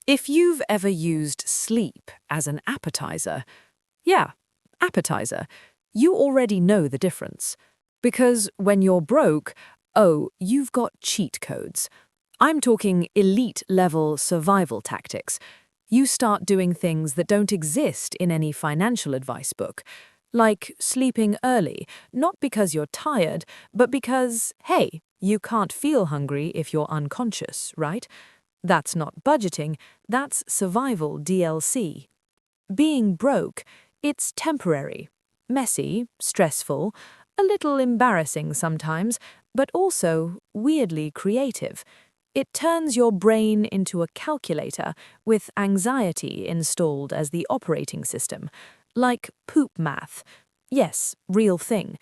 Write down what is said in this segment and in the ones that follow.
If you've ever used sleep as an appetizer, yeah, appetizer, you already know the difference. Because when you're broke, oh, you've got cheat codes. I'm talking elite level survival tactics. You start doing things that don't exist in any financial advice book, like sleeping early, not because you're tired, but because, hey, you can't feel hungry if you're unconscious, right? That's not budgeting, that's survival DLC. Being broke, it's temporary, messy, stressful, a little embarrassing sometimes, but also weirdly creative. It turns your brain into a calculator with anxiety installed as the operating system, like poop math. Yes, real thing.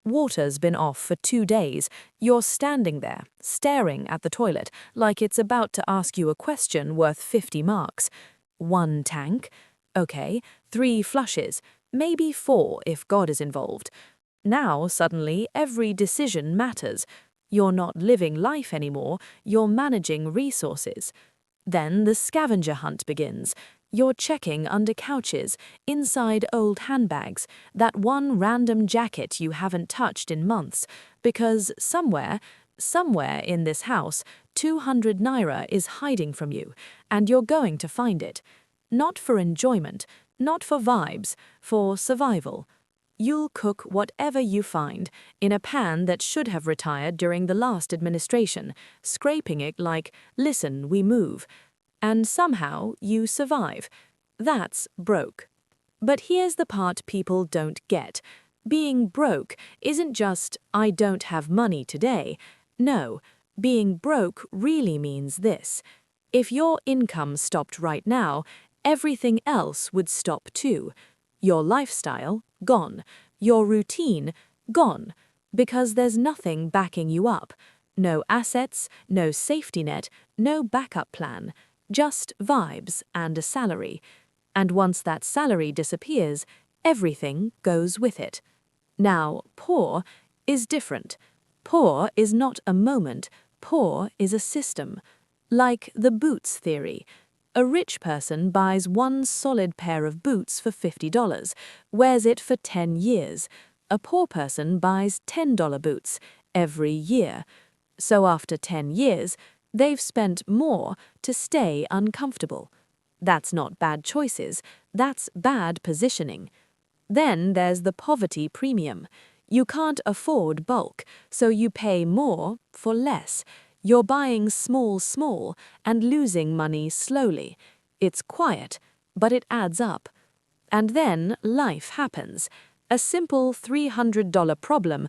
Water's been off for 2 days. You're standing there, staring at the toilet, like it's about to ask you a question worth 50 marks. 1 tank? Okay, 3 flushes, maybe 4 if God is involved. Now, suddenly, every decision matters. You're not living life anymore, you're managing resources. Then the scavenger hunt begins. You're checking under couches, inside old handbags, that one random jacket you haven't touched in months, because somewhere in this house, 200 naira is hiding from you, and you're going to find it. Not for enjoyment, not for vibes, for survival. You'll cook whatever you find in a pan that should have retired during the last administration, scraping it like, listen, we move. And somehow you survive. That's broke. But here's the part people don't get. Being broke isn't just, I don't have money today. No, being broke really means this. If your income stopped right now, everything else would stop too. Your lifestyle, gone. Your routine, gone. Because there's nothing backing you up. No assets, no safety net, no backup plan. Just vibes and a salary. And once that salary disappears, everything goes with it. Now, poor is different. Poor is not a moment, poor is a system. Like the boots theory. A rich person buys one solid pair of boots for $50, wears it for 10 years. A poor person buys $10 boots every year. So after 10 years, they've spent more to stay uncomfortable. That's not bad choices, that's bad positioning. Then there's the poverty premium. You can't afford bulk, so you pay more for less. You're buying small and losing money slowly. It's quiet, but it adds up. And then life happens. A simple $300 problem.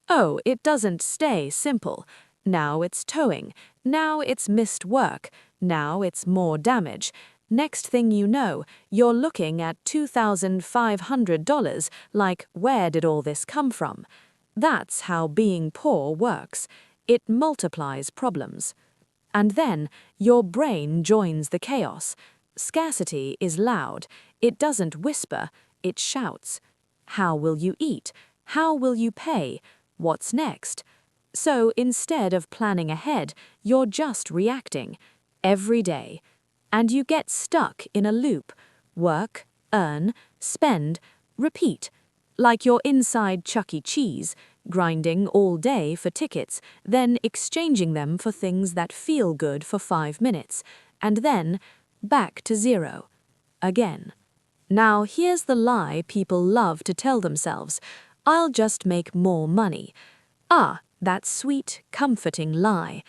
Oh, it doesn't stay simple. Now it's towing. Now it's missed work. Now it's more damage. Next thing you know, you're looking at $2,500 like, where did all this come from? That's how being poor works. It multiplies problems. And then your brain joins the chaos. Scarcity is loud. It doesn't whisper, it shouts. How will you eat? How will you pay? What's next? So instead of planning ahead, you're just reacting. Every day. And you get stuck in a loop. Work, earn, spend, repeat. Like you're inside Chuck E. Cheese, grinding all day for tickets, then exchanging them for things that feel good for 5 minutes, and then back to zero. Again. Now here's the lie people love to tell themselves. I'll just make more money. Ah, that sweet, comforting lie.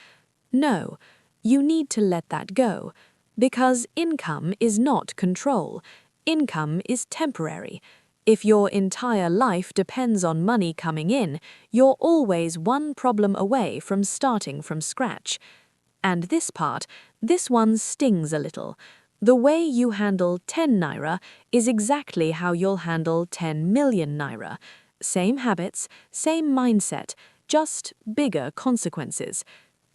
No, you need to let that go. Because income is not control. Income is temporary. If your entire life depends on money coming in, you're always one problem away from starting from scratch. And this one stings a little. The way you handle 10 naira is exactly how you'll handle 10 million naira. Same habits, same mindset, just bigger consequences.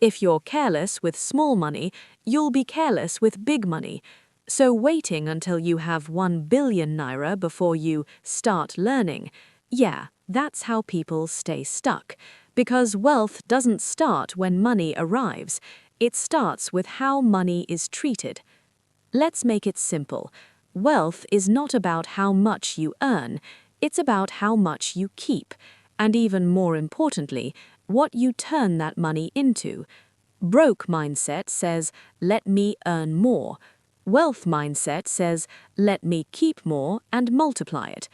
If you're careless with small money, you'll be careless with big money. So waiting until you have 1 billion naira before you start learning, yeah, that's how people stay stuck. Because wealth doesn't start when money arrives. It starts with how money is treated. Let's make it simple. Wealth is not about how much you earn, it's about how much you keep, and even more importantly, what you turn that money into. Broke mindset says, let me earn more. Wealth mindset says, let me keep more and multiply it.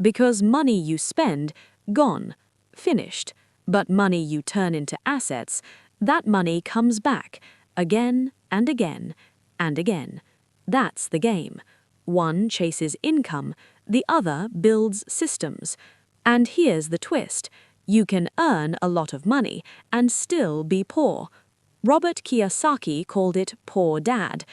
Because money you spend, gone, finished. But money you turn into assets, that money comes back, again and again and again. That's the game. One chases income, the other builds systems. And here's the twist. You can earn a lot of money and still be poor. Robert Kiyosaki called it poor dad.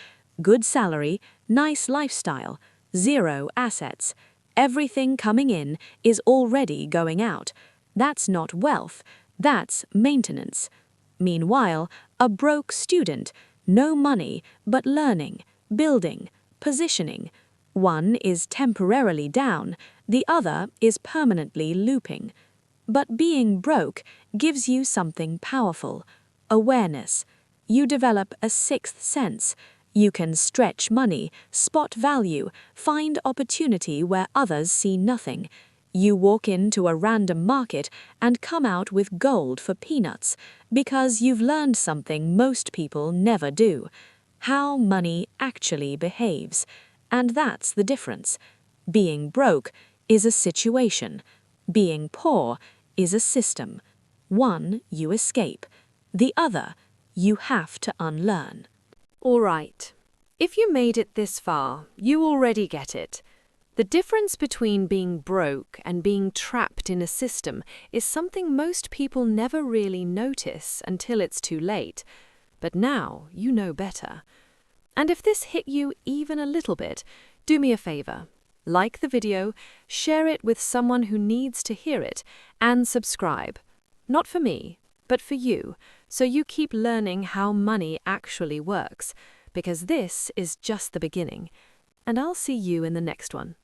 Good salary, nice lifestyle, zero assets. Everything coming in is already going out. That's not wealth, that's maintenance. Meanwhile, a broke student, no money, but learning, building, positioning. One is temporarily down, the other is permanently looping. But being broke gives you something powerful, awareness. You develop a sixth sense. You can stretch money, spot value, find opportunity where others see nothing. You walk into a random market and come out with gold for peanuts because you've learned something most people never do: how money actually behaves. And that's the difference. Being broke is a situation. Being poor is a system. One you escape. The other you have to unlearn. All right. If you made it this far, you already get it. The difference between being broke and being trapped in a system is something most people never really notice until it's too late. But now you know better. And if this hit you even a little bit, do me a favor. Like the video, share it with someone who needs to hear it, and subscribe. Not for me, but for you, so you keep learning how money actually works, because this is just the beginning. And I'll see you in the next one.